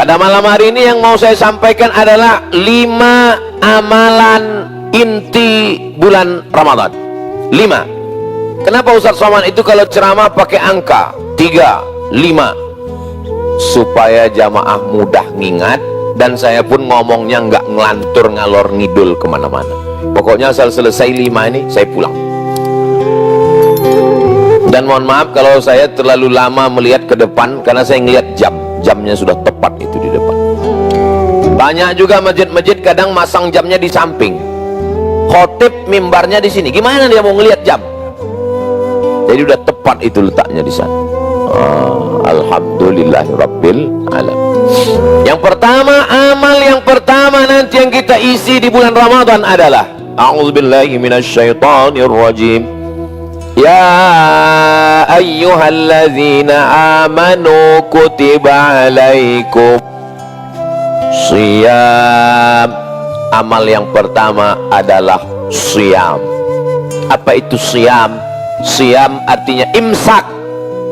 Pada malam hari ini yang mau saya sampaikan adalah 5 amalan inti bulan Ramadan. 5. Kenapa Ustaz Somad itu kalau ceramah pakai angka 3, 5, supaya jamaah mudah ngingat, dan saya pun ngomongnya nggak ngelantur ngalor ngidul kemana-mana. Pokoknya asal selesai 5 ini saya pulang. Dan mohon maaf kalau saya terlalu lama melihat ke depan, karena saya ngelihat jamnya sudah tepat itu di depan. Banyak juga masjid-masjid kadang masang jamnya di samping, khotib mimbarnya di sini. Gimana dia mau ngelihat jam? Jadi udah tepat itu letaknya di sana. Alhamdulillahirabbil alamin. Yang pertama, amal yang pertama nanti yang kita isi di bulan Ramadan adalah a'udzubillahi minasyaitonirrajim. Ya ayyuhalladzina amanu kutiba alaikum shiyam. Amal yang pertama adalah shiyam. Apa itu shiyam? Shiyam artinya imsak.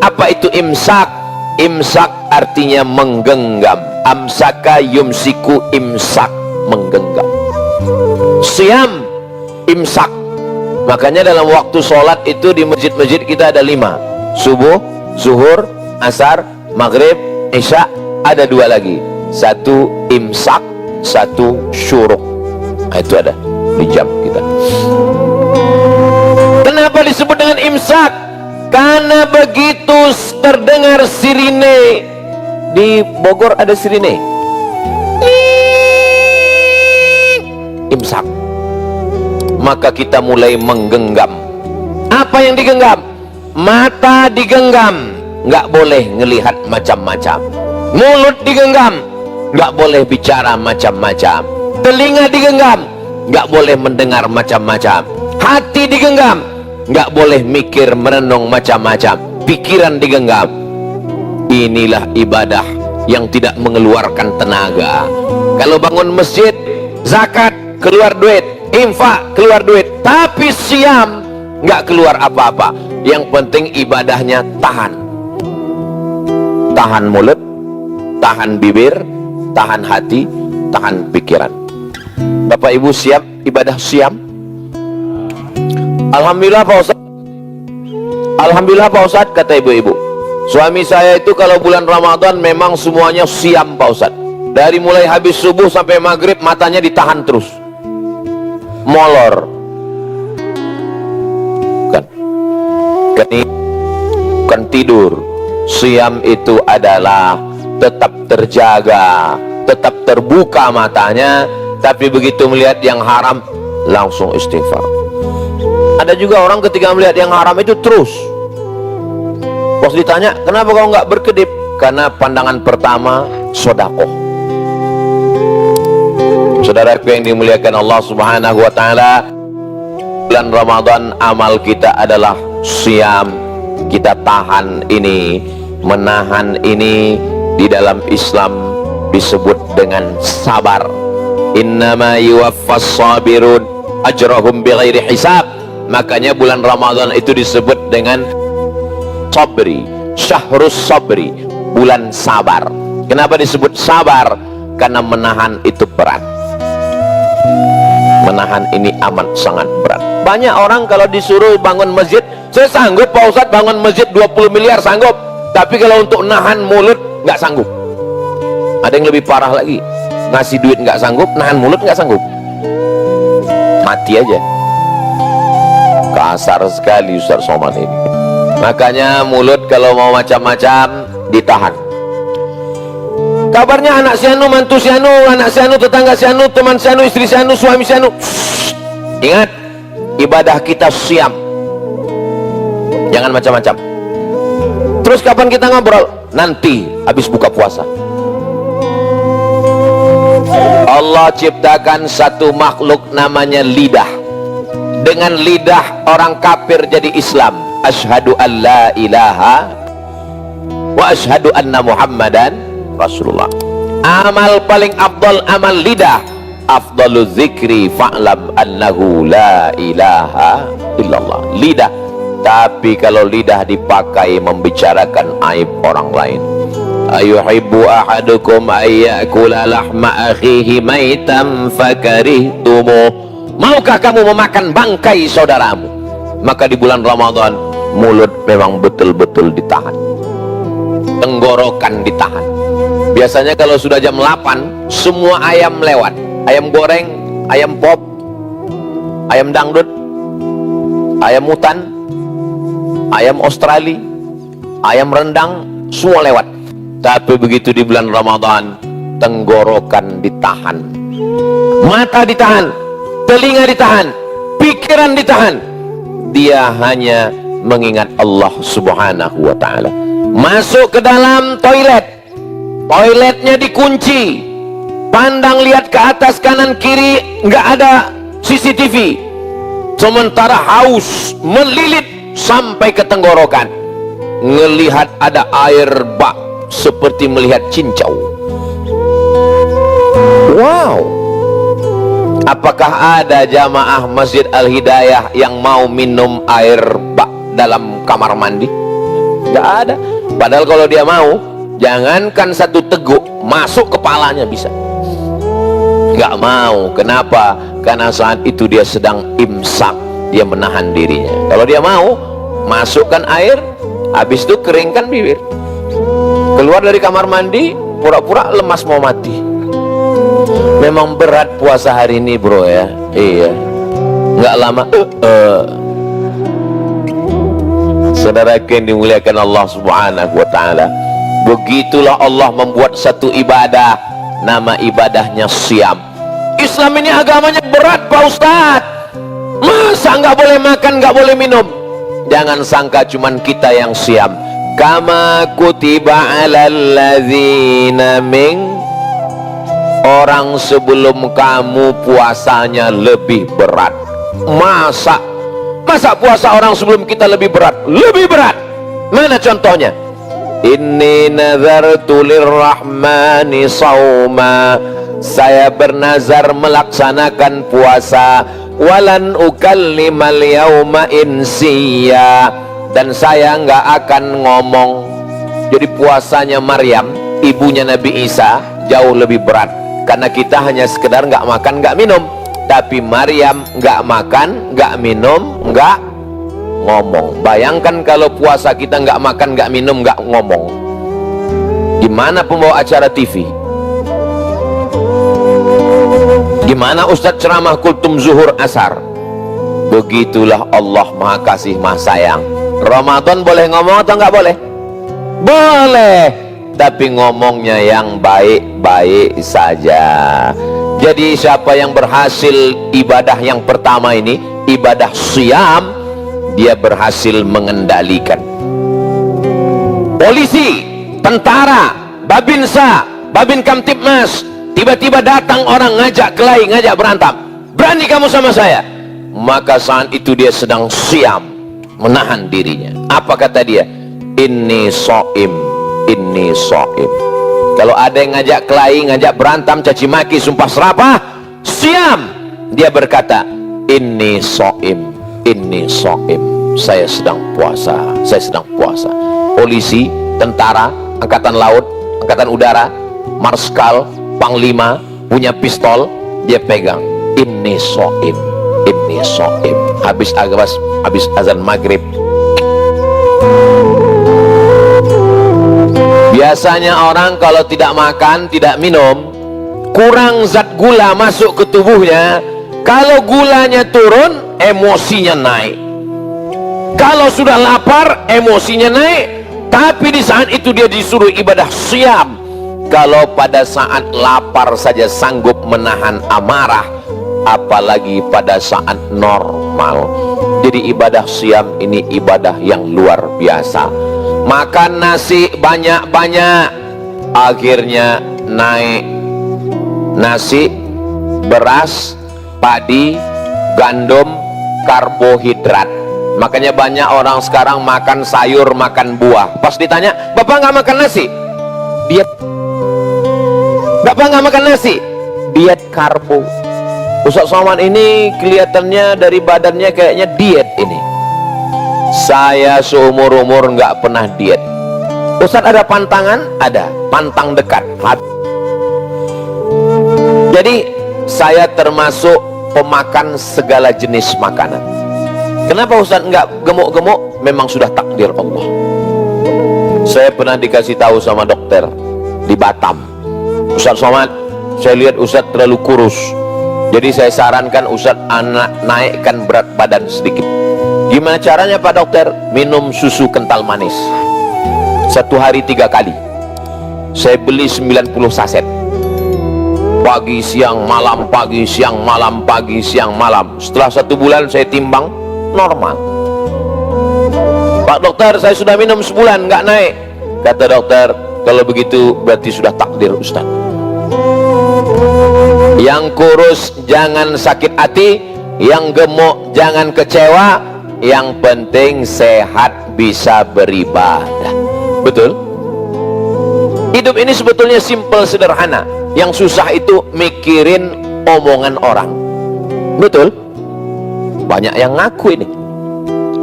Apa itu imsak? Imsak artinya menggenggam. Amsaka yumsiku, imsak, menggenggam. Shiyam, imsak. Makanya dalam waktu sholat itu di masjid-masjid kita ada 5. Subuh, zuhur, asar, maghrib, isya. Ada 2 lagi. 1 imsak, 1 syuruk. Nah, itu ada di jam kita. Kenapa disebut dengan imsak? Karena begitu terdengar sirine. Di Bogor ada sirine. Imsak. Maka kita mulai menggenggam. Apa yang digenggam? Mata digenggam, nggak boleh ngelihat macam-macam. Mulut digenggam, nggak boleh bicara macam-macam. Telinga digenggam, nggak boleh mendengar macam-macam. Hati digenggam, nggak boleh mikir merenung macam-macam. Pikiran digenggam. Inilah ibadah yang tidak mengeluarkan tenaga. Kalau bangun masjid, zakat, keluar duit, infak, keluar duit, tapi siam nggak keluar apa-apa. Yang penting ibadahnya tahan. Tahan mulut, tahan bibir, tahan hati, tahan pikiran. Bapak Ibu siap ibadah siam? Alhamdulillah Pak Ustaz. Alhamdulillah Pak Ustaz, kata ibu-ibu. Suami saya itu kalau bulan Ramadan memang semuanya siam Pak Ustaz. Dari mulai habis subuh sampai maghrib matanya ditahan terus. Molor. Bukan tidur. Siam itu adalah tetap terjaga, tetap terbuka matanya, tapi begitu melihat yang haram langsung istighfar. Ada juga orang ketika melihat yang haram itu terus. Pas ditanya, kenapa kau nggak berkedip? Karena pandangan pertama sodakoh. Saudaraku yang dimuliakan Allah Subhanahu wa Ta'ala, bulan Ramadan amal kita adalah siam. Kita tahan ini, menahan ini. Di dalam Islam disebut dengan sabar. Innama yuwaffas sabirun ajrahum bighairi hisab. Makanya bulan Ramadan itu disebut dengan sabri, syahrus sabri, bulan sabar. Kenapa disebut sabar? Karena menahan itu berat. Menahan ini amat sangat berat. Banyak orang kalau disuruh bangun masjid, saya sanggup Pak Ustadz bangun masjid 20 miliar sanggup, tapi kalau untuk nahan mulut nggak sanggup. Ada yang lebih parah lagi, ngasih duit nggak sanggup, nahan mulut nggak sanggup, mati aja. Kasar sekali Ustaz Somad ini. Makanya mulut kalau mau macam-macam ditahan. Kabarnya anak si anu, mantu si anu, anak si anu, tetangga si anu, teman si anu, istri si anu, suami si anu. Ingat, ibadah kita siam. Jangan macam-macam. Terus kapan kita ngobrol? Nanti habis buka puasa. Allah ciptakan satu makhluk namanya lidah. Dengan lidah orang kafir jadi Islam. Asyhadu an la ilaha wa asyhadu anna Muhammadan Rasulullah. Amal paling afdal amal lidah. Afdalu zikri fa'lam annahu la ilaha illallah. Lidah. Tapi kalau lidah dipakai membicarakan aib orang lain, ayuhibbu ahadukum ayyakula lahma akhihi maitan fakarihtumuh. Maukah kamu memakan bangkai saudaramu? Maka di bulan Ramadan mulut memang betul-betul ditahan, tenggorokan ditahan. Biasanya kalau sudah jam 8 semua ayam lewat, ayam goreng, ayam pop, ayam dangdut, ayam hutan, ayam Australia, ayam rendang, semua lewat. Tapi begitu di bulan Ramadan, tenggorokan ditahan, mata ditahan, telinga ditahan, pikiran ditahan. Dia hanya mengingat Allah subhanahu wa ta'ala. Masuk ke dalam toilet, toiletnya dikunci, pandang lihat ke atas kanan kiri nggak ada CCTV, sementara haus melilit sampai ke tenggorokan, ngelihat ada air bak seperti melihat cincau. Wow. Apakah ada jamaah Masjid Al-Hidayah yang mau minum air bak dalam kamar mandi? Nggak ada. Padahal kalau dia mau, jangankan satu teguk, masuk kepalanya bisa. Nggak mau. Kenapa? Karena saat itu dia sedang imsak, dia menahan dirinya. Kalau dia mau, masukkan air, habis itu keringkan bibir, keluar dari kamar mandi, pura-pura lemas mau mati. Memang berat puasa hari ini bro ya. Iya, nggak lama. Saudara yang dimuliakan Allah subhanahu wa ta'ala, begitulah Allah membuat satu ibadah, nama ibadahnya siam. Islam ini agamanya berat Pak Ustadz. Masa nggak boleh makan, nggak boleh minum? Jangan sangka cuman kita yang siam. Kama kutiba alal ladzina min, orang sebelum kamu puasanya lebih berat. Masa puasa orang sebelum kita lebih berat? Lebih berat. Mana contohnya? Inni nazartu lirrahmani sauma, saya bernazar melaksanakan puasa, walan ukallimal yauma insiya, dan saya nggak akan ngomong. Jadi puasanya Maryam, ibunya Nabi Isa, jauh lebih berat, karena kita hanya sekedar nggak makan nggak minum. Tapi Maryam nggak makan nggak minum nggak ngomong. Bayangkan kalau puasa kita nggak makan nggak minum nggak ngomong, gimana pembawa acara TV? Gimana Ustadz ceramah kultum zuhur asar? Begitulah Allah maha kasih maha sayang. Ramadan boleh ngomong atau nggak boleh? Boleh, tapi ngomongnya yang baik-baik saja. Jadi siapa yang berhasil ibadah yang pertama ini, ibadah siyam, dia berhasil mengendalikan. Polisi, tentara, babinsa, babin kamtibmas, tiba-tiba datang orang ngajak kelahi, ngajak berantem. Berani kamu sama saya? Maka saat itu dia sedang siyam, menahan dirinya. Apa kata dia? Inni so'im, inni so'im. Kalau ada yang ngajak kelahi, ngajak berantem, caci maki, sumpah serapah, siam, dia berkata inni so'im, inni so'im, saya sedang puasa, saya sedang puasa. Polisi, tentara, angkatan laut, angkatan udara, marskal, panglima, punya pistol, dia pegang inni so'im, inni so'im. Habis azan maghrib, biasanya orang kalau tidak makan, tidak minum, kurang zat gula masuk ke tubuhnya. Kalau gulanya turun, emosinya naik. Kalau sudah lapar, emosinya naik. Tapi di saat itu dia disuruh ibadah siam. Kalau pada saat lapar saja sanggup menahan amarah, apalagi pada saat normal. Jadi ibadah siam ini ibadah yang luar biasa. Makan nasi banyak-banyak, akhirnya naik nasi, beras, padi, gandum, karbohidrat. Makanya banyak orang sekarang makan sayur, makan buah. Pas ditanya, Bapak nggak makan nasi? Diet. Bapak nggak makan nasi? Diet karbo. Ustaz Somad ini kelihatannya dari badannya kayaknya diet ini. Saya seumur-umur nggak pernah diet. Ustaz ada pantangan? Ada, pantang dekat. Jadi saya termasuk pemakan segala jenis makanan. Kenapa Ustaz nggak gemuk-gemuk? Memang sudah takdir Allah. Saya pernah dikasih tahu sama dokter di Batam, Ustaz Somad, saya lihat Ustaz terlalu kurus, jadi saya sarankan Ustaz naikkan berat badan sedikit. Gimana caranya Pak Dokter? Minum susu kental manis 1 hari 3 kali. Saya beli 90 saset, pagi siang malam, pagi siang malam, pagi siang malam. Setelah 1 bulan saya timbang normal. Pak Dokter, saya sudah minum sebulan nggak naik. Kata dokter, kalau begitu berarti sudah takdir Ustaz. Yang kurus jangan sakit hati, yang gemuk jangan kecewa, yang penting sehat bisa beribadah. Betul? Hidup ini sebetulnya simple, sederhana. Yang susah itu mikirin omongan orang. Betul? Banyak yang ngaku ini.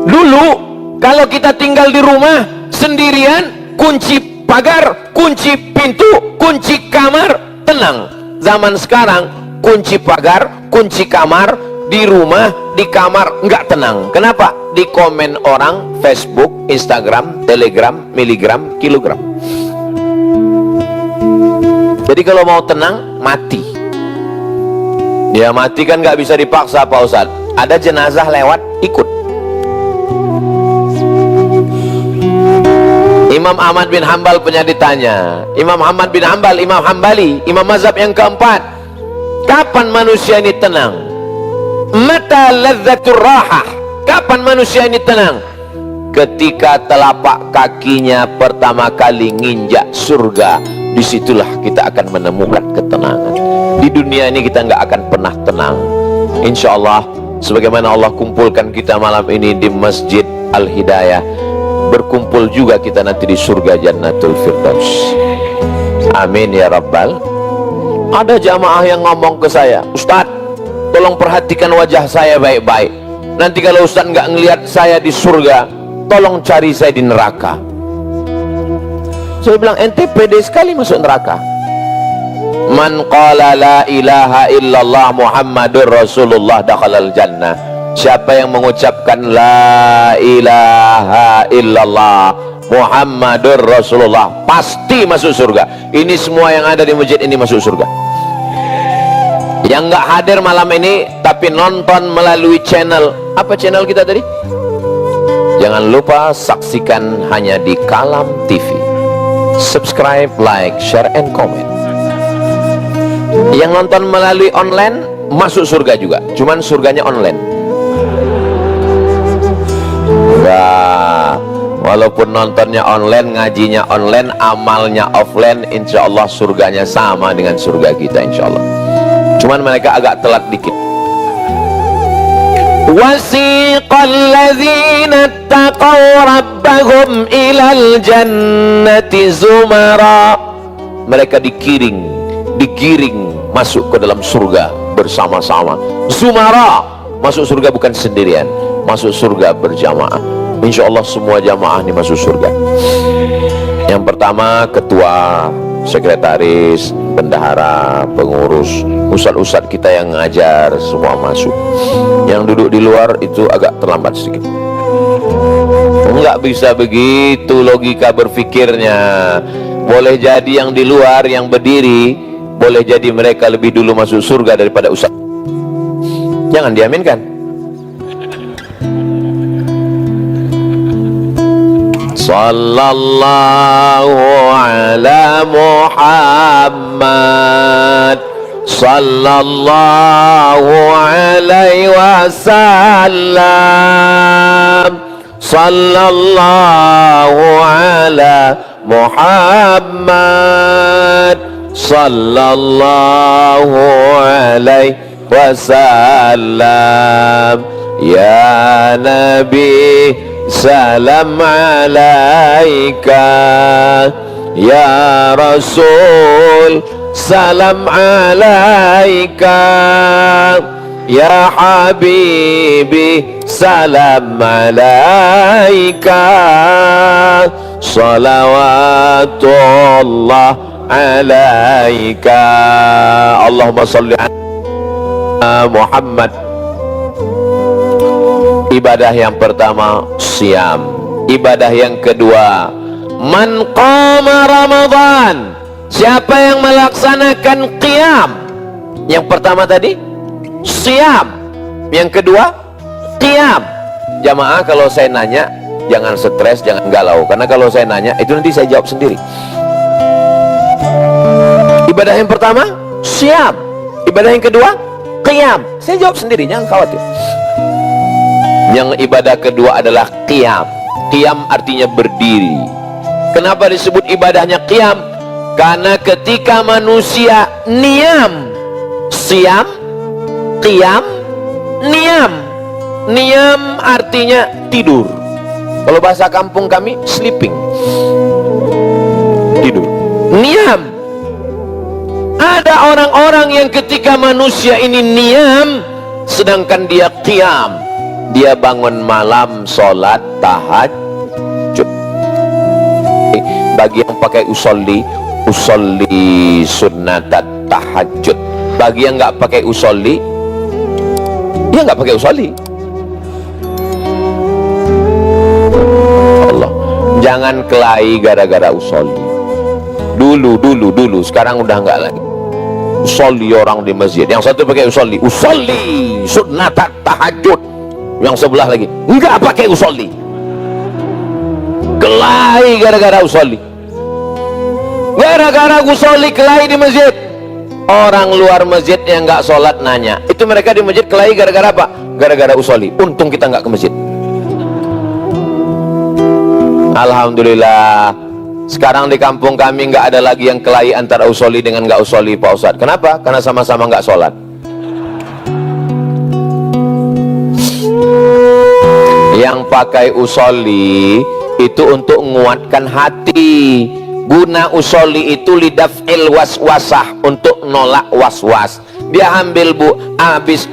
Dulu kalau kita tinggal di rumah sendirian, kunci pagar, kunci pintu, kunci kamar, tenang. Zaman sekarang kunci pagar, kunci kamar, di rumah, di kamar, nggak tenang. Kenapa? Di komen orang, Facebook, Instagram, Telegram, miligram, kilogram. Jadi kalau mau tenang, mati. Ya mati kan nggak bisa dipaksa Pak Ustadz. Ada jenazah lewat, ikut. Imam Ahmad bin Hambal punya ditanya, Imam Ahmad bin Hambal, Imam Hambali, Imam mazhab yang keempat, kapan manusia ini tenang? Mata ladzatur rahah. Kapan manusia ini tenang? Ketika telapak kakinya pertama kali nginjak surga, disitulah kita akan menemukan ketenangan. Di dunia ini kita nggak akan pernah tenang. Insya Allah, sebagaimana Allah kumpulkan kita malam ini di Masjid Al-Hidayah, berkumpul juga kita nanti di surga Jannatul Firdaus. Amin ya Rabbal. Ada jamaah yang ngomong ke saya, Ustadz, tolong perhatikan wajah saya baik-baik. Nanti kalau Ustadz nggak ngelihat saya di surga, tolong cari saya di neraka. Saya bilang, ente pede sekali masuk neraka. Man qala la ilaha illallah Muhammadur Rasulullah dakhalal jannah. Siapa yang mengucapkan la ilaha illallah Muhammadur Rasulullah, pasti masuk surga. Ini semua yang ada di masjid ini masuk surga. Yang nggak hadir malam ini tapi nonton melalui channel, apa channel kita tadi? Jangan lupa saksikan hanya di Kalam TV. Subscribe, like, share, and comment. Yang nonton melalui online masuk surga juga, cuman surganya online. Nah, walaupun nontonnya online, ngajinya online, amalnya offline, insya Allah surganya sama dengan surga kita, insya Allah. Cuman mereka agak telat dikit. Wasiqal ladzina taqaw rabbahum ilal jannati zumara. Mereka digiring masuk ke dalam surga bersama-sama. Zumara, masuk surga bukan sendirian, masuk surga berjamaah. Insya Allah semua jamaah ini masuk surga. Yang pertama ketua, sekretaris, bendahara, pengurus, ustadz-ustadz kita yang ngajar, semua masuk. Yang duduk di luar itu agak terlambat sedikit. Enggak bisa begitu logika berpikirnya. Boleh jadi yang di luar, yang berdiri, boleh jadi mereka lebih dulu masuk surga daripada ustadz. Jangan diaminkan. Sallallahu ala Muhammad, sallallahu alaihi wasallam, sallallahu ala Muhammad, sallallahu alaihi wasallam. Ya Nabi, salam alaika. Ya Rasul, salam alaika. Ya Habibi, salam alaika. salawatullah alaika. Allahumma salli ala Muhammad. Ibadah yang pertama siam. Ibadah yang kedua, man qama Ramadan, siapa yang melaksanakan qiyam. Yang pertama tadi siam, yang kedua qiyam. Jamaah, kalau saya nanya jangan stres, jangan galau, karena kalau saya nanya itu nanti saya jawab sendiri. Ibadah yang pertama siam, ibadah yang kedua qiyam. Saya jawab sendiri, jangan khawatir. Yang ibadah kedua adalah qiyam. Qiyam artinya berdiri. Kenapa disebut ibadahnya qiyam? Karena ketika manusia niam, siam, qiyam, niam. Niam artinya tidur. Kalau bahasa kampung kami, sleeping, tidur. Niam. Ada orang-orang yang ketika manusia ini niam, sedangkan dia qiyam, dia bangun malam sholat tahajud. Bagi yang pakai usolli sunnatat tahajud. Bagi yang nggak pakai usolli, dia nggak pakai usolli. Allah, jangan kelahi gara-gara usolli. Dulu, sekarang udah nggak lagi. Usolli orang di masjid, yang satu pakai usolli sunnatat tahajud, yang sebelah lagi nggak pakai usolli. Kelahi gara-gara usolli. Gara-gara usolli kelahi di masjid. Orang luar masjid yang nggak sholat nanya, itu mereka di masjid kelahi gara-gara apa? Gara-gara usolli. Untung kita nggak ke masjid. Alhamdulillah, sekarang di kampung kami nggak ada lagi yang kelahi antara usolli dengan nggak usolli, Pak Ustadz. Kenapa? Karena sama-sama nggak sholat. Yang pakai usolli itu untuk menguatkan hati. Guna usolli itu lidaf'il waswasah, untuk nolak waswas. Dia ambil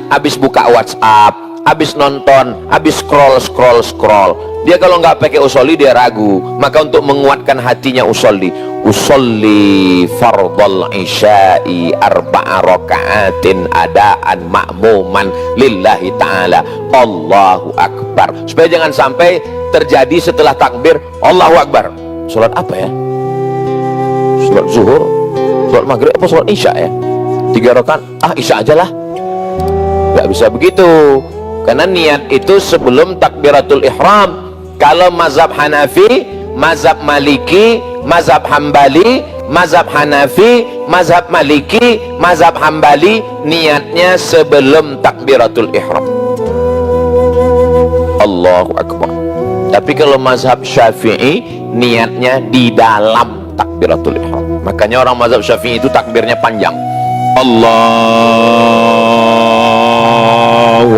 habis buka WhatsApp, habis nonton, habis scroll. Dia kalau nggak pakai usolli dia ragu. Maka untuk menguatkan hatinya usolli fardhal isya'i arba'a raka'atin adaan ma'muman lillahi ta'ala, Allahu akbar. Supaya jangan sampai terjadi setelah takbir Allahu akbar, sholat apa ya? Sholat zuhur, sholat maghrib, apa sholat isya ya? 3 rakaat, isya aja lah. Nggak bisa begitu, karena niat itu sebelum takbiratul ihram. Kalau mazhab Hanafi, mazhab Maliki, mazhab Hambali, mazhab Hanafi, mazhab Maliki, mazhab Hambali, niatnya sebelum takbiratul ihram, Allahu akbar. Tapi kalau mazhab Syafi'i, niatnya di dalam takbiratul ihram. Makanya orang mazhab Syafi'i itu takbirnya panjang, Allahu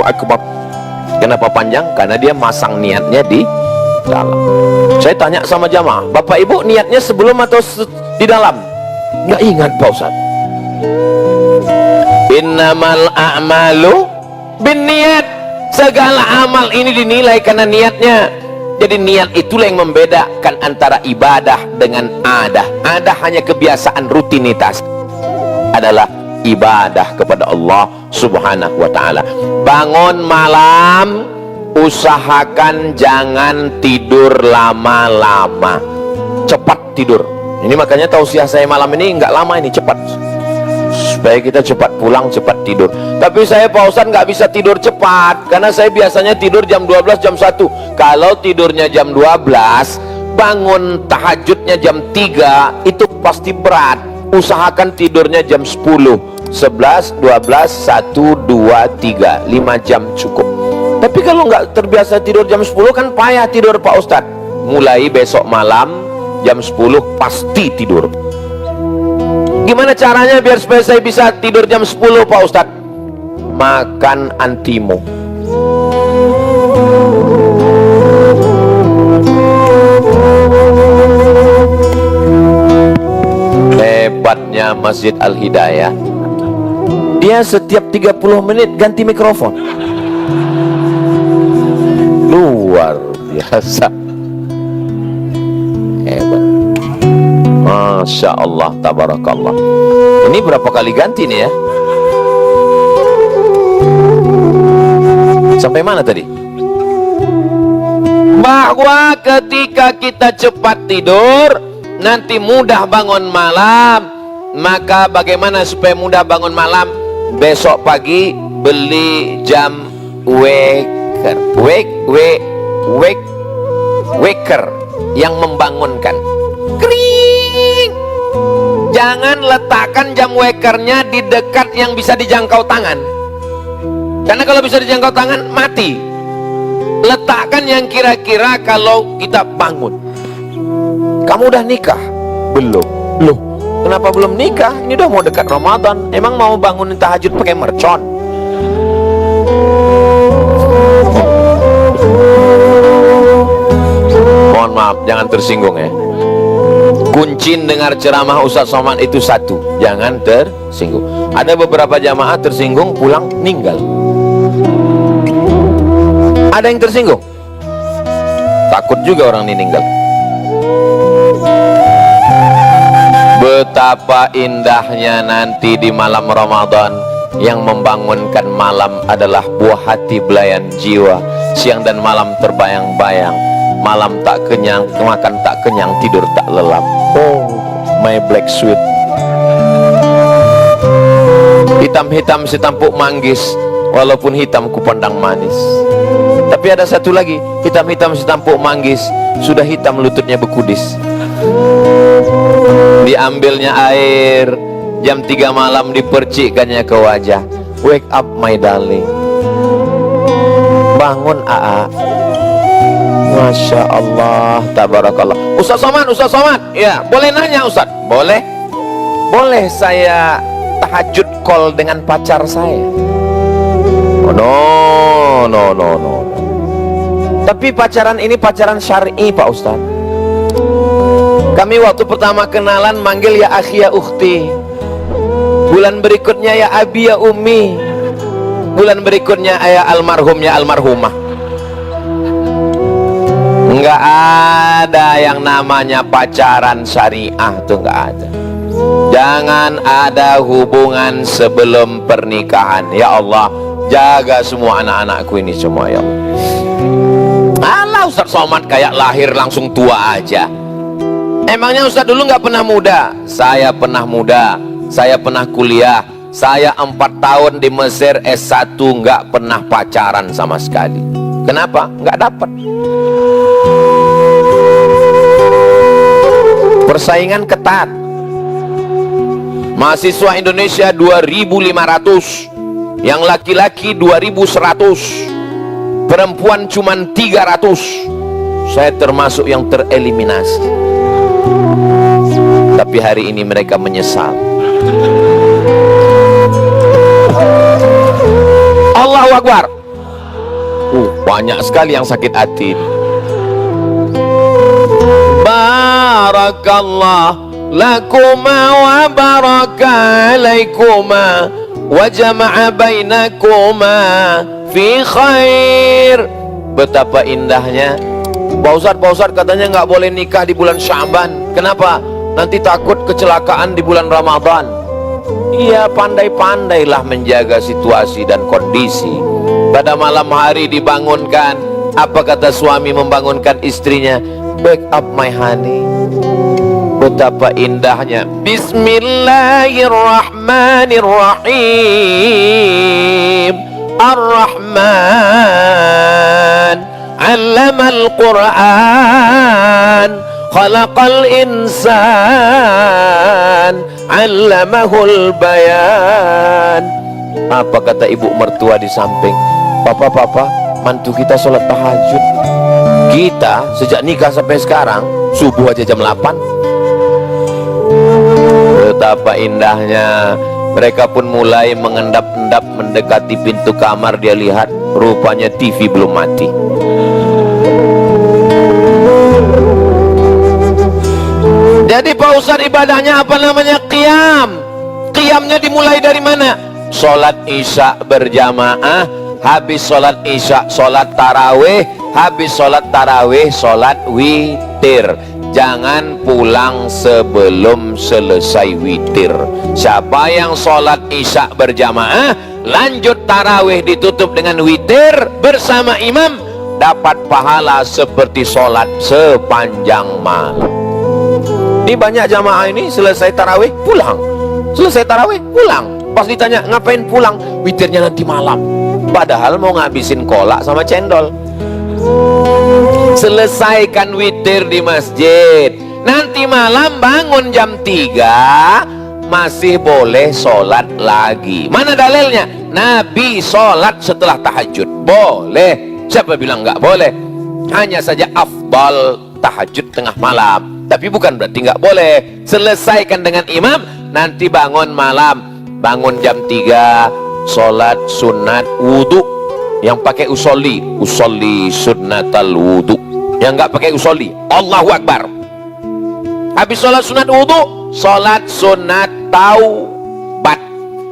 akbar. Kenapa panjang? Karena dia masang niatnya di dalam. Saya tanya sama jamaah, Bapak Ibu niatnya sebelum atau di dalam? Nggak ingat Pak Ustaz. Innamal a'malu binniat. Segala amal ini dinilai karena niatnya. Jadi niat itulah yang membedakan antara ibadah dengan adah. Adah hanya kebiasaan, rutinitas. Adalah ibadah kepada Allah subhanahu wa ta'ala. Bangun malam, usahakan jangan tidur lama-lama, cepat tidur. Ini makanya tausiah saya malam ini nggak lama, ini cepat, supaya kita cepat pulang, cepat tidur. Tapi saya Pak Ustadz nggak bisa tidur cepat, karena saya biasanya tidur jam 12, jam 1. Kalau tidurnya jam 12, bangun tahajudnya jam 3, itu pasti berat. Usahakan tidurnya jam 10, 11, 12, 1, 2, 3, 5 jam cukup. Tapi kalau nggak terbiasa tidur jam 10 kan payah tidur Pak Ustadz. Mulai besok malam jam 10 pasti tidur. Gimana caranya biar supaya saya bisa tidur jam 10 Pak Ustadz? Makan antimo. Hebatnya Masjid Al-Hidayah, dia setiap 30 menit ganti mikrofon. Luar biasa, hebat. Masya Allah, tabarakallah. Ini berapa kali ganti nih ya? Sampai mana tadi? Bahwa ketika kita cepat tidur nanti mudah bangun malam. Maka bagaimana supaya mudah bangun malam? Besok pagi beli jam waker yang membangunkan. Kering. Jangan letakkan jam wakernya di dekat yang bisa dijangkau tangan, karena kalau bisa dijangkau tangan mati. Letakkan yang kira-kira kalau kita bangun. Kamu udah nikah? Belum. Loh, kenapa belum nikah? Ini udah mau dekat Ramadan. Emang mau bangunin tahajud pakai mercon? Mohon maaf, jangan tersinggung ya. Kunci dengar ceramah Ustaz Somad itu satu, jangan tersinggung. Ada beberapa jamaah tersinggung pulang meninggal. Ada yang tersinggung, takut juga orang ini meninggal. Betapa indahnya nanti di malam Ramadan. Yang membangunkan malam adalah buah hati belayan jiwa. Siang dan malam terbayang-bayang. Malam tak kenyang, makan tak kenyang, tidur tak lelap. Oh, my black sweet. Hitam-hitam si tampuk manggis, walaupun hitam ku pandang manis. Tapi ada satu lagi, hitam-hitam si tampuk manggis, sudah hitam lututnya bekudis. Diambilnya air, jam 3 malam dipercikkannya ke wajah. Wake up my darling. Bangun AA. Masya Allah, tabarakallah. Ustaz Somad, ya boleh nanya Ustaz? Boleh. Boleh saya tahajud call dengan pacar saya? Oh, no. Tapi pacaran ini pacaran syar'i Pak Ustaz. Kami waktu pertama kenalan manggil ya akhi ya ukhti. Bulan berikutnya ya abi ya ummi. Bulan berikutnya ya almarhum ya almarhumah. Enggak ada yang namanya pacaran syariah, tuh enggak ada. Jangan ada hubungan sebelum pernikahan. Ya Allah, jaga semua anak-anakku ini semua ya Allah. Alah Ustaz Somad kayak lahir langsung tua aja. Emangnya Ustaz dulu nggak pernah muda? Saya pernah muda, saya pernah kuliah, saya 4 tahun di Mesir S1 nggak pernah pacaran sama sekali. Kenapa? Nggak dapat. Persaingan ketat. Mahasiswa Indonesia 2.500, yang laki-laki 2.100, perempuan cuman 300. Saya termasuk yang tereliminasi. Tapi hari ini mereka menyesal. Allahu Akbar. Banyak sekali yang sakit hati. Barakallah lakuma wa baraka alaikuma wa jama'a bainakuma fi khair. Betapa indahnya. Pak Ustadz katanya nggak boleh nikah di bulan Sya'ban. Kenapa? Nanti takut kecelakaan di bulan Ramadan. Iya, pandai-pandailah menjaga situasi dan kondisi. Pada malam hari dibangunkan. Apa kata suami membangunkan istrinya? Wake up my honey. Betapa indahnya. Bismillahirrahmanirrahim. Ar-Rahman 'allamal Qur'an, khalaqal insan, 'allamahul bayan. Apa kata ibu mertua di samping? Papa, mantu kita sholat tahajud. Kita sejak nikah sampai sekarang subuh aja jam 8. Betapa indahnya. Mereka pun mulai mengendap-endap mendekati pintu kamar. Dia lihat rupanya TV belum mati. Jadi Pak Ustadz ibadahnya apa namanya? Qiyam. Qiyamnya dimulai dari mana? Sholat isya berjamaah. Habis sholat isya sholat tarawih. Habis sholat tarawih sholat witir. jangan pulang sebelum selesai witir. Siapa yang sholat isya berjamaah, lanjut tarawih ditutup dengan witir bersama imam, dapat pahala seperti sholat sepanjang malam. Ini banyak jamaah ini selesai tarawih pulang, selesai tarawih pulang. Pas ditanya ngapain pulang, witirnya nanti malam, padahal mau ngabisin kolak sama cendol. Selesaikan witir di masjid, nanti malam bangun jam 3 masih boleh sholat lagi. Mana dalilnya? Nabi sholat setelah tahajud boleh. Siapa bilang nggak boleh? Hanya saja afdal tahajud tengah malam, tapi bukan berarti nggak boleh. Selesaikan dengan imam, nanti bangun malam, bangun jam 3 sholat sunat wudhu. Yang pakai usolli sunnatal wudhu, yang nggak pakai usolli Allahu Akbar. Habis sholat sunat wudhu, sholat sunat taubat.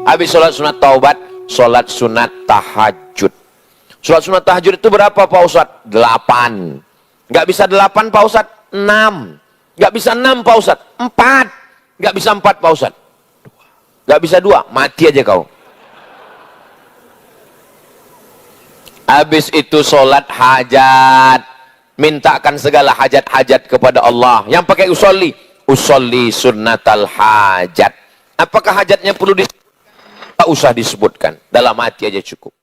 Habis sholat sunat taubat, sholat sunat tahajud. Sholat sunat tahajud itu berapa Pak Ustadz? 8. Nggak bisa 8 Pak Ustadz, 6. Nggak bisa 6 Pak Ustadz, 4. Nggak bisa 4 Pak Ustadz, nggak bisa 2, mati aja kau. Habis itu sholat hajat, mintakan segala hajat-hajat kepada Allah. Yang pakai usolli sunnatal hajat. Apakah hajatnya perlu disebutkan? Tak usah disebutkan, dalam hati aja cukup.